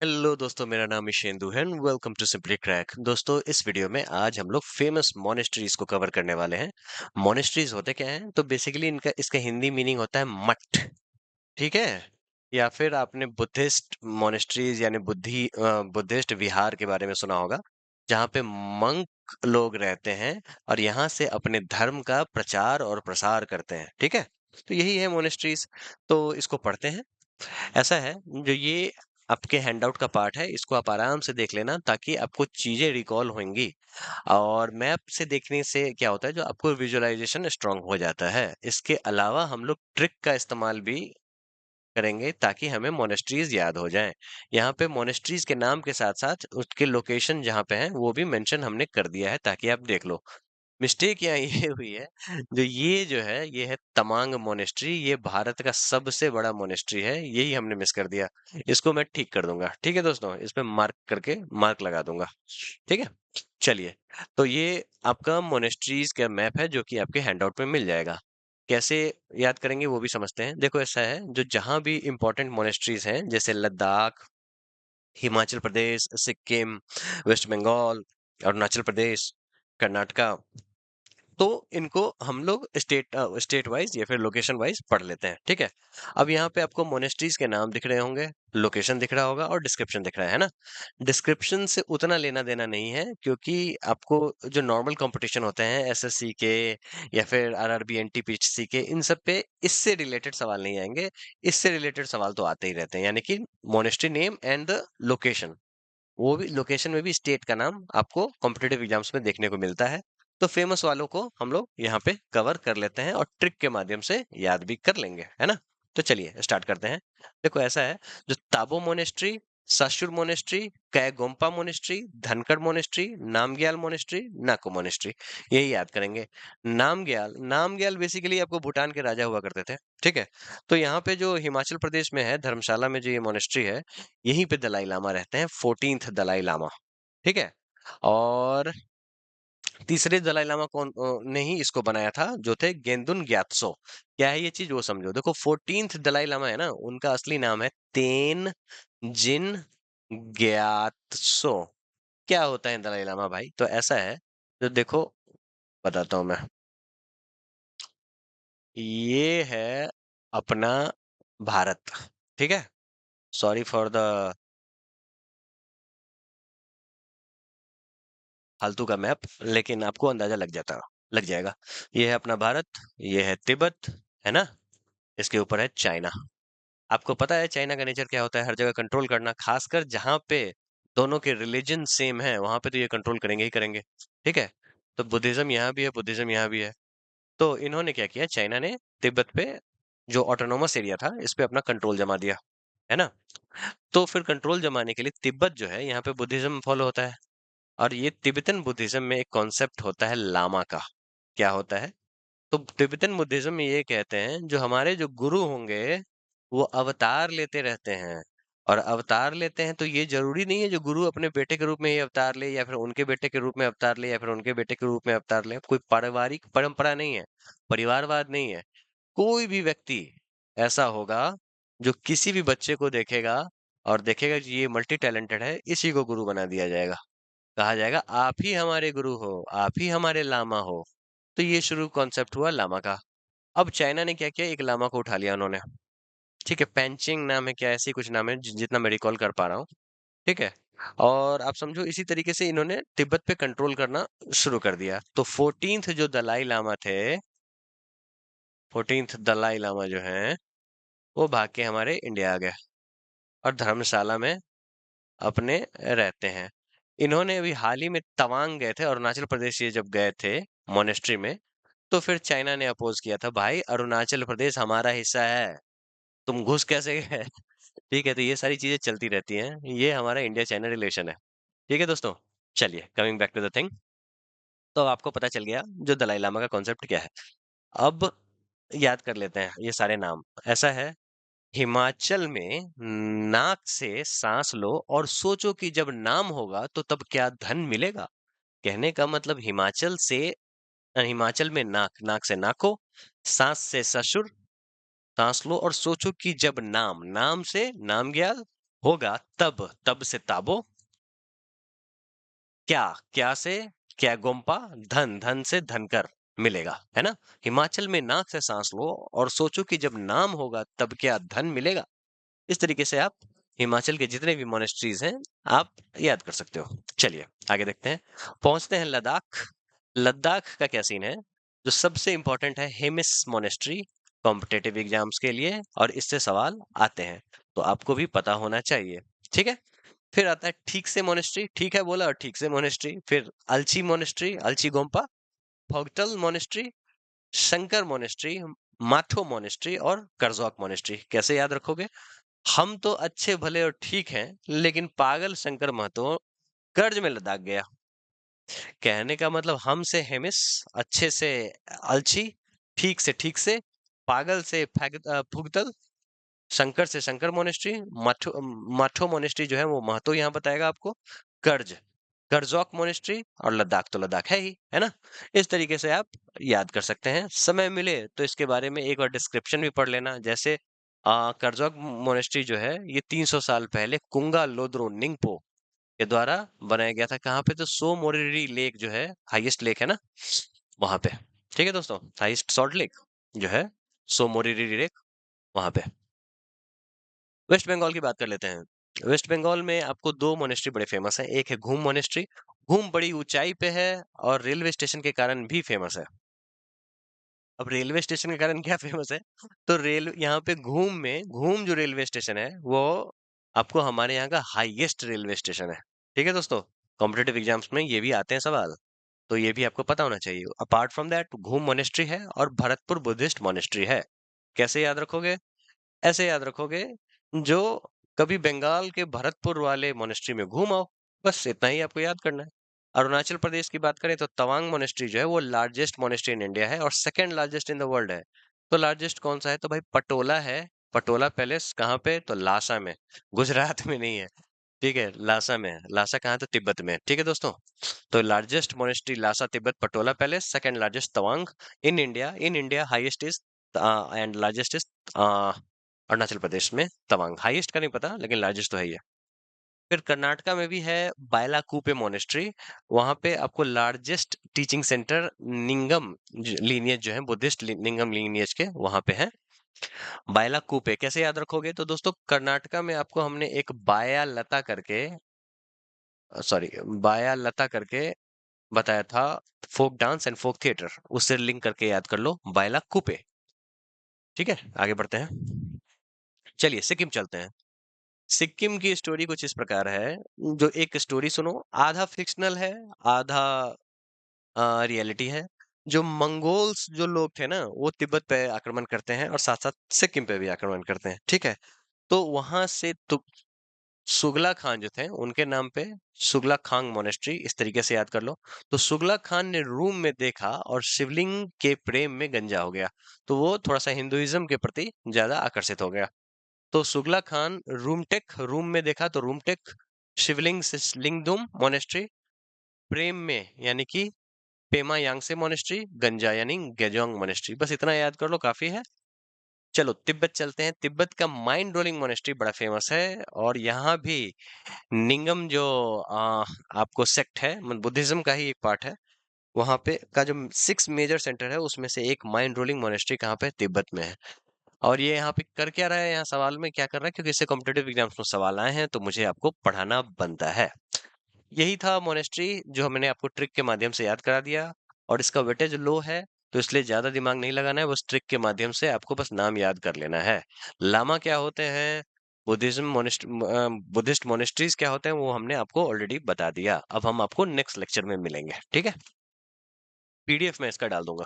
Hello दोस्तों, मेरा नाम ईशेंदु है and welcome to simply crack. दोस्तों, इस वीडियो में आज हम लोग फेमस मोनेस्ट्रीज को कवर करने वाले हैं। मोनेस्ट्रीज होते क्या हैं? तो बेसिकली इनका इसका हिंदी मीनिंग होता है मठ। ठीक है। या फिर आपने बुद्धिस्ट मोनेस्ट्रीज यानी बुद्धिस्ट विहार के बारे में सुना होगा, जहाँ पे मंक लोग रहते हैं और यहाँ से अपने धर्म का प्रचार और प्रसार करते हैं। ठीक है। तो यही है मोनेस्ट्रीज। तो इसको पढ़ते हैं। ऐसा है, जो ये आपके हैंडआउट का पार्ट है, इसको आप आराम से देख लेना ताकि आपको चीजें रिकॉल होंगी। और मैप से देखने से क्या होता है, जो आपको विजुअलाइजेशन स्ट्रांग हो जाता है। इसके अलावा हम लोग ट्रिक का इस्तेमाल भी करेंगे ताकि हमें मोनेस्ट्रीज याद हो जाएं। यहाँ पे मोनेस्ट्रीज के नाम के साथ साथ उसके लोकेशन जहाँ पे हैं वो भी मेंशन हमने कर दिया है ताकि आप देख लो। मिस्टेक यहाँ ये हुई है, जो है ये है तमांग मोनेस्ट्री। ये भारत का सबसे बड़ा मोनेस्ट्री है, यही हमने मिस कर दिया। इसको मैं ठीक कर दूंगा। ठीक है दोस्तों, इसमें मार्क करके मार्क लगा दूंगा। ठीक है। चलिए, तो ये आपका मोनेस्ट्रीज का मैप है जो कि आपके हैंडआउट में मिल जाएगा। कैसे याद करेंगे वो भी समझते हैं। देखो, ऐसा है, जो जहां भी इंपॉर्टेंट मोनेस्ट्रीज हैं जैसे लद्दाख, हिमाचल प्रदेश, सिक्किम, वेस्ट बंगाल, अरुणाचल प्रदेश, कर्नाटका, तो इनको हम लोग स्टेट वाइज या फिर लोकेशन वाइज पढ़ लेते हैं। ठीक है। अब यहाँ पे आपको मोनेस्ट्रीज के नाम दिख रहे होंगे, लोकेशन दिख रहा होगा और डिस्क्रिप्शन दिख रहा है ना। डिस्क्रिप्शन से उतना लेना देना नहीं है, क्योंकि आपको जो नॉर्मल कंपटीशन होते हैं एसएससी के या फिर आरआरबी एनटीपीसी के, इन सब पे इससे रिलेटेड सवाल नहीं आएंगे। इससे रिलेटेड सवाल तो आते ही रहते हैं, यानी कि monastery name and the location, वो भी लोकेशन में भी स्टेट का नाम आपको कॉम्पिटेटिव एग्जाम्स में देखने को मिलता है। तो फेमस वालों को हम लोग यहाँ पे कवर कर लेते हैं और ट्रिक के माध्यम से याद भी कर लेंगे, है ना। तो चलिए स्टार्ट करते हैं। देखो, ऐसा है, जो Tabo monastery, Sashur monastery, Kye Gompa monastery, Dhankar monastery, Namgyal monastery, Nako monastery, यही याद करेंगे। नामग्याल नामग्याल बेसिकली आपको भूटान के राजा हुआ करते थे। ठीक है। तो यहाँ पे जो हिमाचल प्रदेश में है, धर्मशाला में जो ये मोनेस्ट्री है, यहीं पे दलाई लामा रहते हैं, 14th दलाई लामा। ठीक है। और तीसरे दलाई लामा ने ही इसको बनाया था, जो थे गेंदुन ग्यात्सो। क्या है ये चीज वो समझो। देखो, 14th दलाई लामा है ना, उनका असली नाम है तेन जिन ग्यात्सो। क्या होता है दलाई लामा भाई? तो ऐसा है, तो देखो बताता हूं मैं। ये है अपना भारत। ठीक है। सॉरी फॉर द फालतू का मैप, लेकिन आपको अंदाजा लग जाएगा। ये है अपना भारत, ये है तिब्बत, है ना। इसके ऊपर है चाइना। आपको पता है चाइना का नेचर क्या होता है? हर जगह कंट्रोल करना, खासकर जहां पे दोनों के रिलीजन सेम है वहां पे तो ये कंट्रोल करेंगे ही करेंगे। ठीक है। तो बुद्धिज्म यहाँ भी है, बुद्धिज्म यहाँ भी है। तो इन्होंने क्या किया, चाइना ने तिब्बत पे जो ऑटोनोमस एरिया था इस पे अपना कंट्रोल जमा दिया, है ना। तो फिर कंट्रोल जमाने के लिए तिब्बत जो है, यहाँ पे बुद्धिज्म फॉलो होता है। और ये तिब्बतन बुद्धिज्म में एक कॉन्सेप्ट होता है लामा का। क्या होता है? तो तिब्बतन बुद्धिज्म में ये कहते हैं, जो हमारे जो गुरु होंगे वो अवतार लेते रहते हैं। और अवतार लेते हैं तो ये जरूरी नहीं है जो गुरु अपने बेटे के रूप में ही अवतार ले, या फिर उनके बेटे के रूप में अवतार ले, या फिर उनके बेटे के रूप में अवतार ले। कोई पारिवारिक परंपरा नहीं है, परिवारवाद नहीं है। कोई भी व्यक्ति ऐसा होगा जो किसी भी बच्चे को देखेगा और देखेगा कि ये मल्टी टैलेंटेड है, इसी को गुरु बना दिया जाएगा। कहा जाएगा आप ही हमारे गुरु हो, आप ही हमारे लामा हो। तो ये शुरू कॉन्सेप्ट हुआ लामा का। अब चाइना ने क्या किया, एक लामा को उठा लिया उन्होंने। ठीक है, पेंचिंग नाम है, क्या ऐसी कुछ नाम है, जितना मैं रिकॉल कर पा रहा हूँ। ठीक है। और आप समझो इसी तरीके से इन्होंने तिब्बत पे कंट्रोल करना शुरू कर दिया। तो 14th जो दलाई लामा थे, 14th दलाई लामा जो हैं, वो भाग के हमारे इंडिया आ गए और धर्मशाला में अपने रहते हैं। इन्होंने अभी हाल ही में तवांग गए थे, अरुणाचल प्रदेश, ये जब गए थे मोनेस्ट्री में, तो फिर चाइना ने अपोज किया था, भाई अरुणाचल प्रदेश हमारा हिस्सा है, तुम घुस कैसे गए? ठीक है। तो ये सारी चीजें चलती रहती हैं, ये हमारा इंडिया चाइना रिलेशन है। ठीक है दोस्तों। चलिए, coming back to the thing. तो अब आपको पता चल गया जो दलाई लामा का कॉन्सेप्ट क्या है। अब याद कर लेते हैं ये सारे नाम। ऐसा है, हिमाचल में नाक से सांस लो और सोचो कि जब नाम होगा तो तब क्या धन मिलेगा। कहने का मतलब, हिमाचल में नाक, नाक से नाको, सांस से ससुर, सांस लो और सोचो कि जब नाम, नाम से नामग्याल, होगा तब, तब से ताबो, क्या, क्या से क्या गोम्पा, धन, धन से धनकर मिलेगा, है ना? हिमाचल में नाक से सांस लो और सोचो कि जब नाम होगा तब क्या धन मिलेगा। इस तरीके से आप हिमाचल के जितने भी मोनेस्ट्रीज हैं आप याद कर सकते हो। चलिए आगे देखते हैं। पहुंचते हैं लद्दाख। लद्दाख का क्या सीन है? जो सबसे इंपॉर्टेंट है हेमिस मोनेस्ट्री, कॉम्पिटेटिव एग्जाम्स के लिए, और इससे सवाल आते हैं तो आपको भी पता होना चाहिए। ठीक है। फिर आता है ठीक से मोनेस्ट्री, ठीक है बोला, और ठीक से मोनेस्ट्री। फिर अलची मोनेस्ट्री, अलची गोम्पा, फोगटल मोनेस्ट्री, शंकर मोनेस्ट्री, माथो मोनेस्ट्री और करजौक मोनेस्ट्री। कैसे याद रखोगे? हम तो अच्छे भले और ठीक हैं, लेकिन पागल शंकर महतो कर्ज में लदाख गया। कहने का मतलब हम से हेमिस, अच्छे से अलची, ठीक से पागल से फुगतल, शंकर से शंकर मोनेस्ट्री, माठो माठो मोनेस्ट्री जो है वो महतो यहाँ बताएगा आपको, कर्ज, करजौक मोनेस्ट्री, और लद्दाख तो लद्दाख है ही, है ना? इस तरीके से आप याद कर सकते हैं। समय मिले तो इसके बारे में एक बार डिस्क्रिप्शन भी पढ़ लेना। जैसे करजौक मोनेस्ट्री जो है ये 300 साल पहले कुंगा लोद्रो निंगपो के द्वारा बनाया गया था। कहाँ पे? तो सो मोरिरी लेक जो है, हाईएस्ट लेक है ना, वहां पे। ठीक है दोस्तों, हाईएस्ट सॉल्ट लेक जो है, सो मोरिरी लेक, वहां पे। वेस्ट बंगाल की बात कर लेते हैं। वेस्ट बंगाल में आपको दो मोनेस्ट्री बड़े फेमस हैं। एक है घूम मोनेस्ट्री। घूम बड़ी ऊंचाई पे है और रेलवे स्टेशन के कारण भी फेमस है। अब रेलवे स्टेशन के कारण क्या फेमस है? तो रेल यहाँ पे घूम जो रेलवे स्टेशन है वो आपको हमारे यहाँ का हाईएस्ट रेलवे स्टेशन है। ठीक है दोस्तों, कॉम्पिटेटिव एग्जाम्स में ये भी आते हैं सवाल, तो ये भी आपको पता होना चाहिए। अपार्ट फ्रॉम दैट घूम मोनेस्ट्री है और भरतपुर बुद्धिस्ट मोनेस्ट्री है। कैसे याद रखोगे? ऐसे याद रखोगे, जो कभी बंगाल के भरतपुर वाले मोनेस्ट्री में घूम आओ, बस इतना ही आपको याद करना है। अरुणाचल प्रदेश की बात करें तो तवांग मोनेस्ट्री जो है वो लार्जेस्ट मोनेस्ट्री इन इंडिया है और second largest in the world है। तो लार्जेस्ट कौन सा है? तो भाई पटोला है। पटोला पैलेस कहाँ पे? तो लासा में, गुजरात में नहीं है। ठीक है, लासा में है। लासा कहाँ? तो तिब्बत में। ठीक है दोस्तों, तो largest monastery Lhasa Tibet Potala palace, second largest Tawang in India highest is and largest is Arunachal Pradesh में तवांग। हाईएस्ट का नहीं पता, लेकिन लार्जेस्ट तो है ही है। फिर कर्नाटका में भी है बायलाकूपे मोनेस्ट्री। वहां पे आपको लार्जेस्ट टीचिंग सेंटर निंगम लीनियज जो है, बुद्धिस्ट निंगम लीनियज के, वहां पे है बायलाकूपे। कैसे याद रखोगे? तो दोस्तों कर्नाटका में आपको हमने एक बाया लता करके बताया था, folk dance and folk theatre, उससे लिंक करके याद कर लो बायलाकूपे। ठीक है, आगे बढ़ते हैं। चलिए सिक्किम चलते हैं। सिक्किम की स्टोरी कुछ इस प्रकार है। जो एक स्टोरी सुनो, आधा फिक्शनल है, आधा रियलिटी है। जो मंगोल्स जो लोग थे ना, वो तिब्बत पे आक्रमण करते हैं और साथ साथ सिक्किम पे भी आक्रमण करते हैं। ठीक है, तो वहां से तो सुगला खान जो थे उनके नाम पे सुगला खांग मोनेस्ट्री, इस तरीके से याद कर लो। तो सुगला खान ने रूम में देखा और शिवलिंग के प्रेम में गंजा हो गया, तो वो थोड़ा सा हिंदुइज्म के प्रति ज्यादा आकर्षित हो गया। तो सुगला खान रूम में देखा तो रूमटेक, शिवलिंग से लिंगदुम मोनेस्ट्री, प्रेम में यानी कि पेमा यांगसे मोनेस्ट्री, गंजा यानी गेजोंग मोनेस्ट्री। बस इतना याद कर लो, काफी है। चलो तिब्बत चलते हैं। तिब्बत का माइंड रोलिंग मोनेस्ट्री बड़ा फेमस है और यहाँ भी निंगम जो आपको सेक्ट है, बुद्धिज्म का ही एक पार्ट है, वहां पे का जो 6 मेजर सेंटर है उसमें से एक माइंड रोलिंग मोनेस्ट्री कहाँ पे? तिब्बत में है। और ये यहाँ पे कर क्या रहा है? यहाँ सवाल में क्या कर रहा है? क्योंकि इससे कॉम्पिटेटिव एग्जाम्स में सवाल आए हैं तो मुझे आपको पढ़ाना बनता है। यही था मोनेस्ट्री जो मैंने आपको ट्रिक के माध्यम से याद करा दिया, और इसका वेटेज लो है तो इसलिए ज्यादा दिमाग नहीं लगाना है, बस ट्रिक के माध्यम से आपको बस नाम याद कर लेना है। लामा क्या होते हैं, बुद्धिस्ट मोनेस्ट्रीज क्या होते हैं, वो हमने आपको ऑलरेडी बता दिया। अब हम आपको नेक्स्ट लेक्चर में मिलेंगे, ठीक है? पीडीएफ में इसका डाल दूंगा।